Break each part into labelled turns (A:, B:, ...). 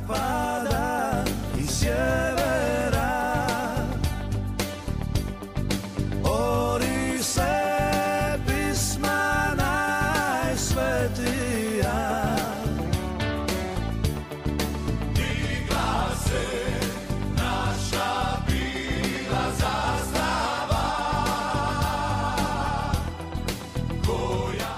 A: zapada i sjevera, ori se pisma najsvetija. Digla se naša bila zastava, koja...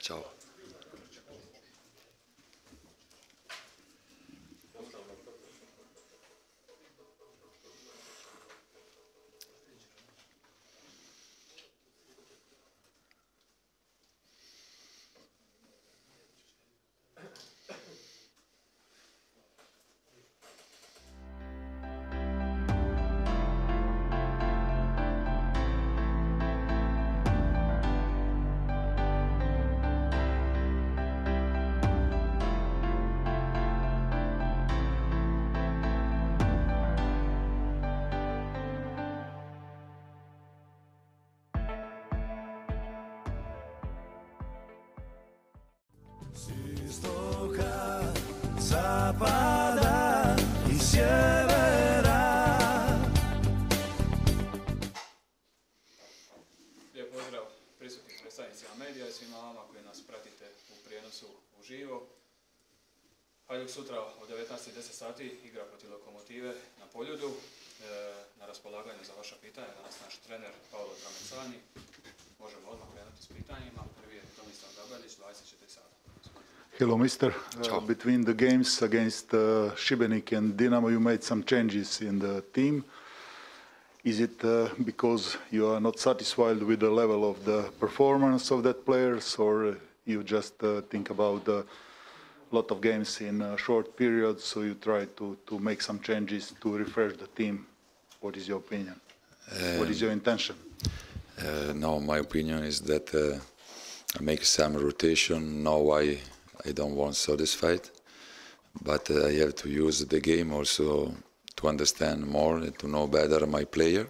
B: Ciao.
A: S istoka, zapada i sjevera.
C: Lijep pozdrav prisutnim predstavnicima medija i svima vama koji nas pratite u prijenosu uživo. Hajduk sutra od 19:10 sati igra protiv Lokomotive na Poljudu. Na raspolaganju za vaša pitanja danas naš trener Paolo Tramezzani. Možemo odmah krenuti s pitanjima. Prvi je Tomislav Gabelić, 24 sata.
D: Hello, mister. Between the games against Šibenik and Dinamo, you made some changes in the team. Is it because you are not satisfied with the level of the performance of that players, or you just think about a lot of games in a short period, so you try to make some changes to refresh the team? What is your opinion? What is your intention?
B: No, my opinion is that I make some rotation. Now I don't want satisfied, but I have to use the game also to understand more and to know better my player.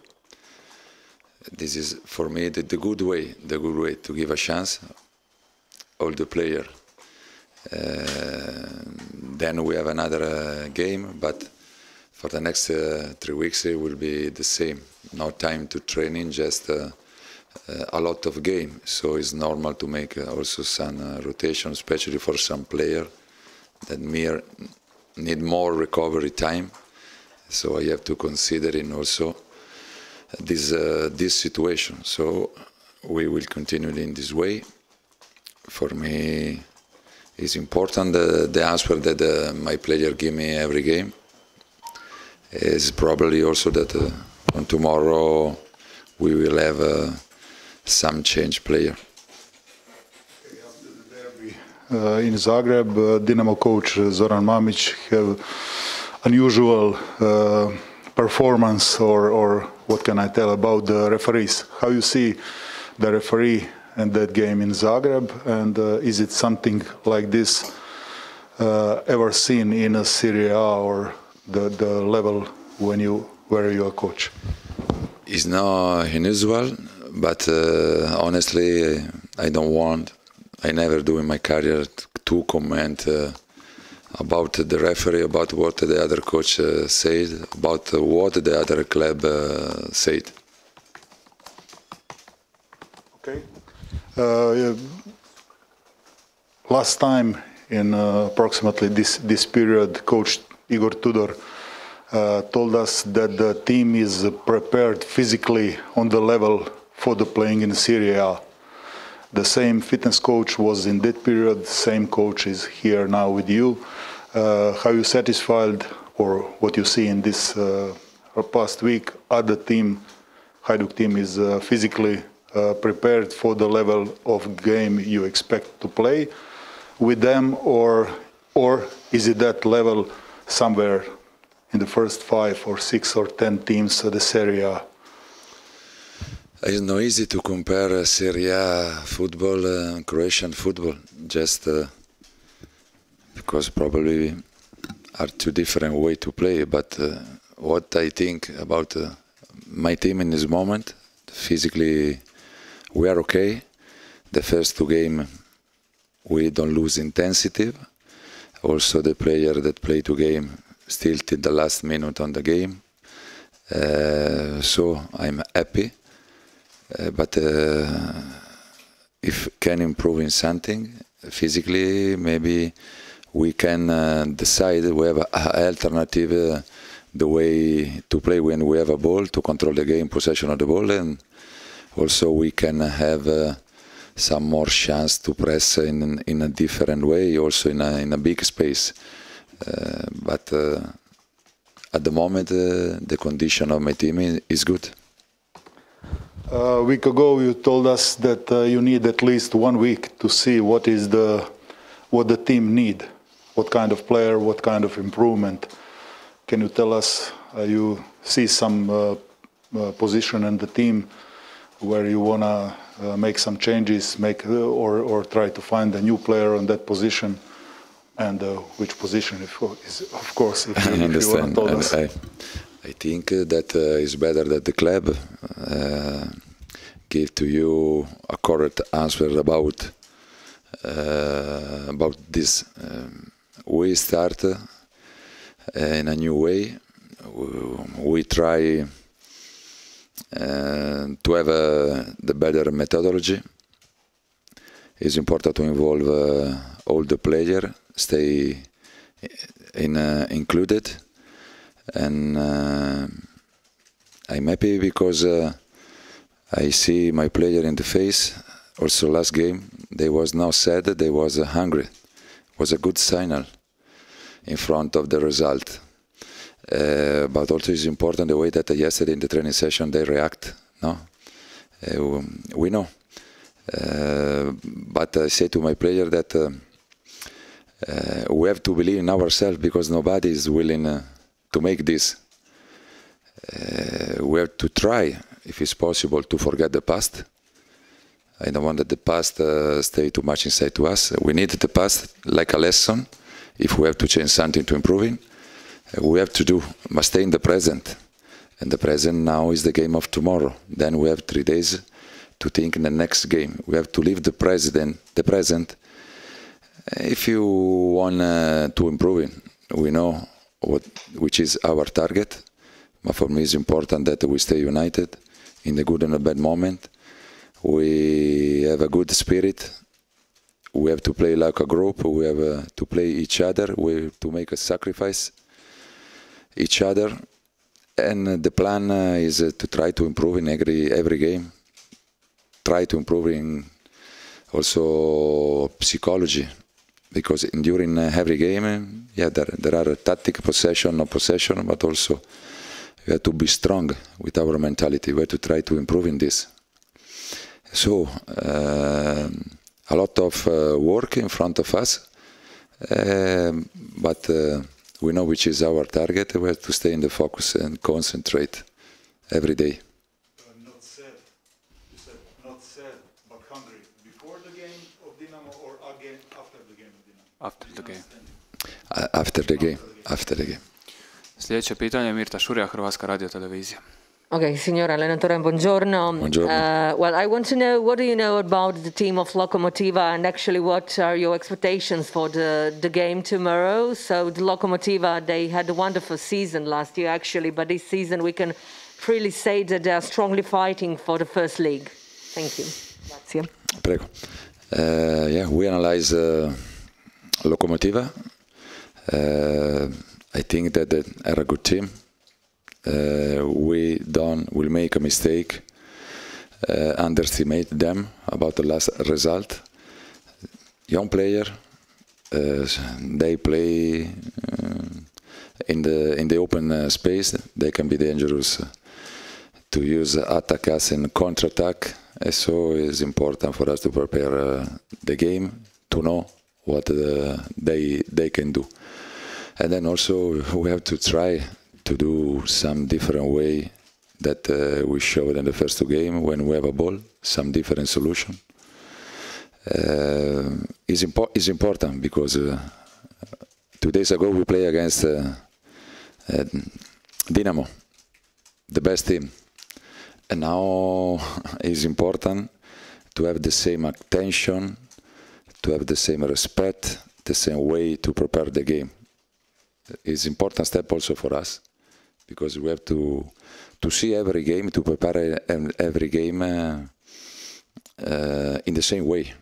B: This is for me the good way to give a chance all the player. Then we have another game, but for the next 3 weeks it will be the same. No time to training, just a lot of game. So it's normal to make also some rotation, especially for some player that need more recovery time. So I have to consider in also this situation. So we will continue in this way. For me, it's important the answer that my player give me every game. It's probably also that on tomorrow we will have some change player.
D: After the derby in Zagreb, Dinamo coach Zoran Mamić have unusual performance, or what can I tell about the referees? How you see the referee and that game in Zagreb, and is it something like this ever seen in a Serie A or the level where you are coach?
B: It's not unusual, but honestly, I never do in my career to comment about the referee, about what the other coach said, about what the other club said.
D: Okay. Last time in approximately this period, Coach Igor Tudor told us that the team is prepared physically on the level for the playing in Serie A. The same fitness coach was in that period, the same coach is here now with you. How you satisfied, or what you see in this past week, other team, Hajduk team is physically prepared for the level of game you expect to play with them, or is it that level somewhere in the first 5 or 6 or 10 teams of the Serie A?
B: It's not easy to compare Serie A football and Croatian football, just because probably are two different way to play. But what I think about my team in this moment, physically, we are okay. The first two games, we don't lose intensity. Also, the player that play two game still till the last minute on the game. So I'm happy. But if can improve in something physically, maybe we can decide we have an alternative the way to play when we have a ball to control the game, possession of the ball, and also we can have some more chance to press in a different way, also in a big space. But at the moment, the condition of my team is good.
D: A week ago, you told us that you need at least 1 week to see what the team need, what kind of player, what kind of improvement. Can you tell us? You see some position in the team where you wanna make some changes, or try to find a new player on that position, and which position, of course, if you want to tell us.
B: I think that it's better that the club give to you a correct answer about this. We start in a new way. We try to have the better methodology. It's important to involve all the players, stay included, and I'm happy because I see my player in the face. Also last game, they was not sad, they was hungry. It was a good signal in front of the result. But also it's important the way that yesterday in the training session they react. No, we know. But I say to my player that we have to believe in ourselves because nobody is willing to make this. We have to try, if it's possible, to forget the past. I don't want that the past stay too much inside to us. We need the past like a lesson. If we have to change something to improving, we have to do, must stay in the present. And the present now is the game of tomorrow. Then we have 3 days to think in the next game. We have to leave the present. If you want to improve, we know which is our target. But for me, it's important that we stay united in the good and the bad moment. We have a good spirit. We have to play like a group. We have to play each other. We have to make a sacrifice each other. And the plan is to try to improve in every game. Try to improve in also psychology. Because during every game, there are tactic, possession, no possession, but also we have to be strong with our mentality. We have to try to improve in this. So, a lot of work in front of us, but we know which is our target. We have to stay in the focus and concentrate every day.
D: Not sad. You said not sad, but hungry. Before the game of Dinamo or again after the game of Dinamo?
C: After the game.
B: After the game. After the game.
C: Sljedeće pitanje, Mirta Šurja, Hrvatska radiotelevizija.
E: Okay, signor allenatore, buongiorno.
B: Buongiorno.
E: Well, I want to know, what do you know about the team of Lokomotiva, and actually what are your expectations for the game tomorrow? So the Lokomotiva, they had a wonderful season last year actually, but this season we can freely say that they are strongly fighting for the first league. Thank you. Grazie.
B: Prego. Yeah, we analyze Lokomotiva. I think that they are a good team. We'll make a mistake, underestimate them about the last result. Young player, they play in the open space. They can be dangerous to use attack us in counter-attack. So it's important for us to prepare the game, to know what they can do. And then also we have to try to do some different way that we showed in the first two games when we have a ball, some different solution. It's important because 2 days ago we played against Dinamo, the best team. And now it's important to have the same attention, to have the same respect, the same way to prepare the game. It's an important step also for us, because we have to see every game, to prepare every game in the same way.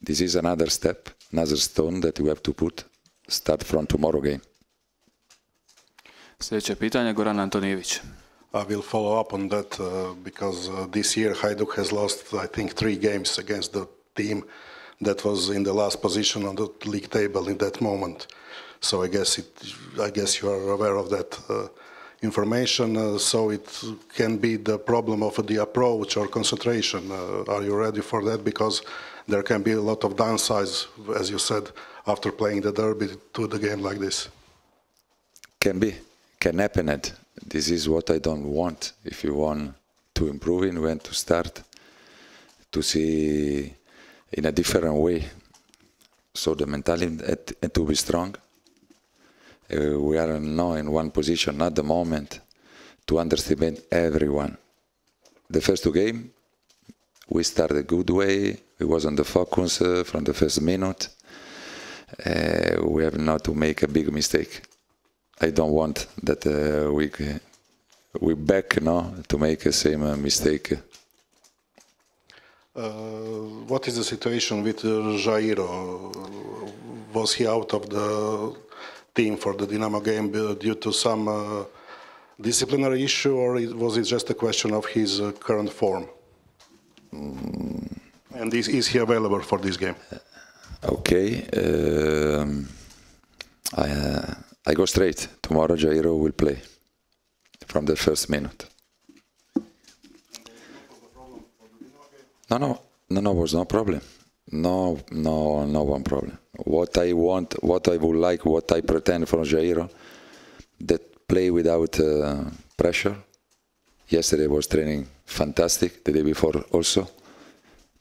B: This is another step, another stone that we have to put, start from tomorrow game.
C: Sljedeće pitanje, Goran Antonijević.
F: I will follow up on that because this year Hajduk has lost, I think, 3 games against the team that was in the last position on the league table in that moment. So I guess you are aware of that information. So it can be the problem of the approach or concentration. Are you ready for that? Because there can be a lot of downsides, as you said, after playing the derby to the game like this.
B: Can happen. This is what I don't want. If you want to improve, you want to start to see in a different way. So the mentality and to be strong. We are now in one position at the moment to underestimate everyone. The first 2 games, we started a good way. We was on the focus from the first minute. We have not to make a big mistake. I don't want that we back now to make the same mistake.
F: What is the situation with Jairo? Was he out of the team for the Dinamo game due to some disciplinary issue, or was it just a question of his current form? And is he available for this game?
B: Okay. I go straight. Tomorrow Jairo will play from the first minute. No, was no problem. No one problem. What I want, what I would like, what I pretend from Jairo, that play without pressure. Yesterday was training fantastic. The day before also,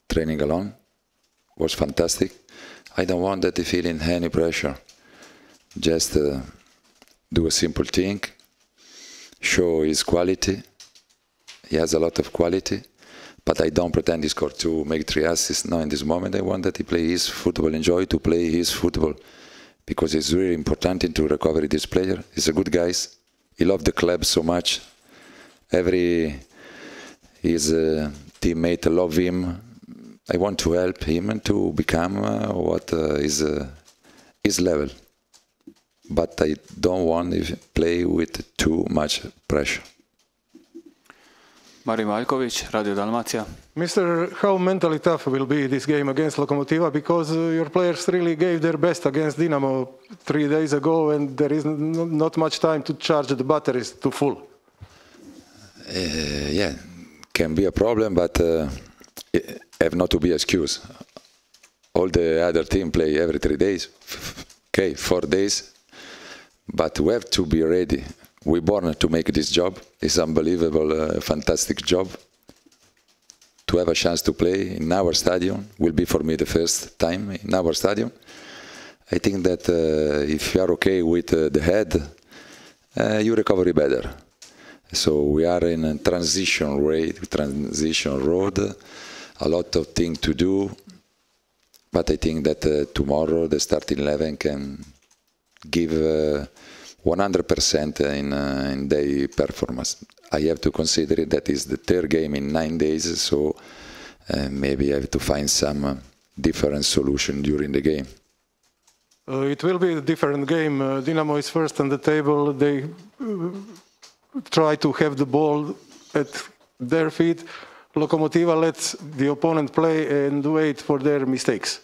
B: training alone was fantastic. I don't want that he feeling any pressure. Just do a simple thing, show his quality. He has a lot of quality, but I don't pretend he scored 2, make 3 assists. No, in this moment I want that he play his football, enjoy to play his football, because it's really important to recover this player. He's a good guy. He loved the club so much. His teammate love him. I want to help him to become what is his level. But I don't want to play with too much pressure.
C: Mari Maljković, Radio Dalmacija.
G: Mr. How mentally tough will be this game against Lokomotiva, because your players really gave their best against Dinamo 3 days ago, and there is not much time to charge the batteries to full.
B: Yeah, can be a problem, but have not to be excuse. All the other team play every 3 days. Okay, 4 days. But we have to be ready. We're born to make this job. It's unbelievable, fantastic job. To have a chance to play in our stadium will be for me the first time in our stadium. I think that if you are okay with the head, you recover better. So we are in a transition road, a lot of things to do. But I think that tomorrow the starting 11 can give 100% in their performance. I have to consider it that is the 3rd game in 9 days, so maybe I have to find some different solution during the game.
G: It will be a different game. Dinamo is first on the table. They try to have the ball at their feet. Lokomotiva lets the opponent play and wait for their mistakes.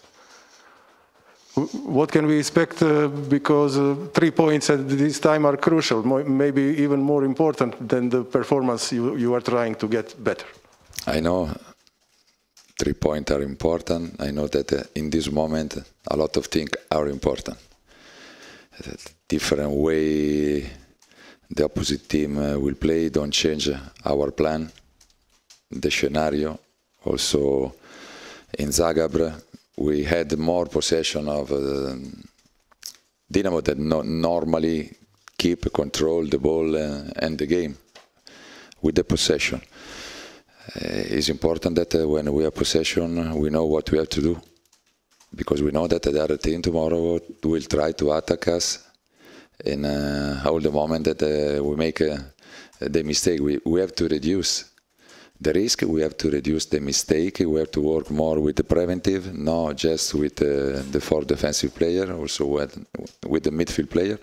G: What can we expect? Because 3 points at this time are crucial, maybe even more important than the performance you are trying to get better.
B: I know 3 points are important. I know that in this moment a lot of things are important. Different way the opposite team will play don't change our plan, the scenario. Also in Zagreb we had more possession of Dinamo that normally keep control the ball and the game with the possession. It's important that when we have possession, we know what we have to do, because we know that the other team tomorrow will try to attack us. And all the moment that we make the mistake, we have to reduce the risk, we have to reduce the mistake, we have to work more with the preventive, not just with the 4 defensive player, also with the midfield player.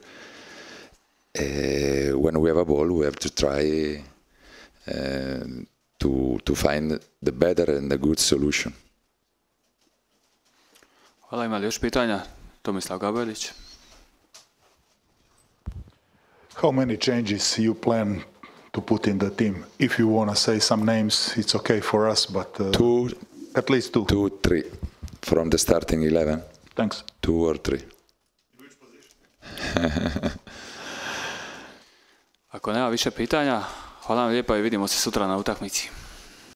B: When we have a ball, we have to try to find the better and the good solution.
C: Hvala, ima li još pitanja? Tomislav Gabelić.
D: How many changes you plan to put in the team? If you want to say some names, it's okay for us, but at least 2.
B: 2, 3 from the starting 11.
D: Thanks.
B: 2 or 3.
A: Which position?
C: Ako nema više pitanja, hvala vam lijepa i vidimo se sutra na utakmici.